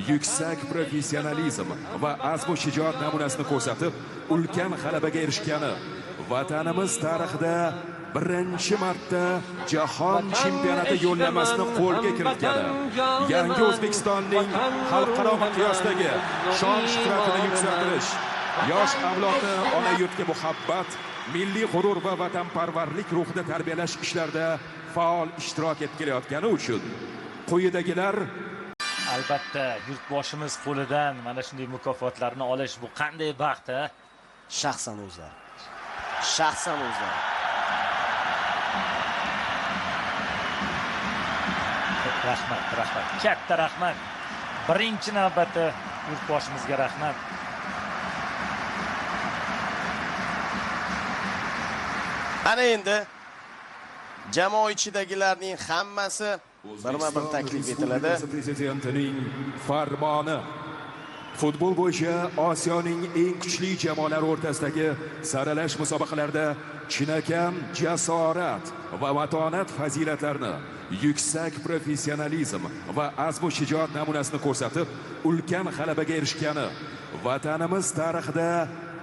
yuksak professionalizm va azmu shijoat namunasini ko'rsatib, ulkan g'alabaga erishgani, vatanimiz tarixida birinchi marta jahon chempionati yo'llanmasini qo'lga kiritgani, yangi O'zbekistonning xalqaro miqyosdagi shon-shuhratini yuksaltirish, yosh avlodni ona yurtga muhabbat, milliy g'urur va vatanparvarlik ruhida tarbiyalash ishlarida faol ishtirok etib kelayotgani uchun quyidagilar. Albatta, yurtboshimiz qo'lidan mana shunday mukofotlarni olish bu qanday baxt, ha? Shaxsan o'zlari. Rahmat. Katta rahmat. Birinchi navbatda yurtboshimizga rahmat. Ana endi jamoa ichidagilarning hammasi birma-bir taklif etiladi. Prezidentining farmoni. Futbol bo'yicha Osiyoning eng kuchli jamoalari o'rtasidagi saralash musobaqalarida chinakam jasorat va matonat fazilatlarini, yuksak professionalizm va azmu shijoat namunasini ko'rsatib, ulkan g'alabaga erishgani, vatanimiz tarixida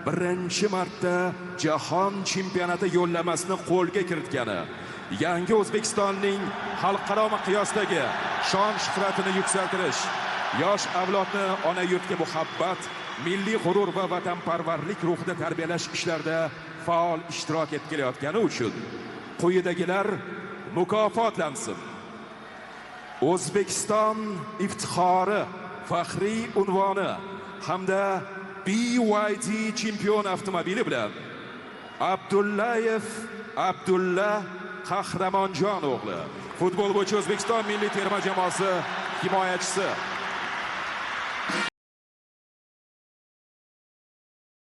birinchi marta jahon chempionati yo'llanmasini qo'lga kiritgani, yangi O'zbekistonning xalqaro miqyosdagi shon-shuhratini yuksaltirish, yosh avlodni ona yurtga muhabbat, milliy g'urur va vatanparvarlik ruhida tarbiyalash ishlarida faol ishtirok etib kelayotgani uchun quyidagilar mukofotlansin. O'zbekiston iftixori faxriy unvoni hamda BYD chempion avtomobili bilan Abdullayev Abdulla Qahramonjon o'g'li futbol bo'yicha O'zbekiston milliy terma jamoasi himoyachisi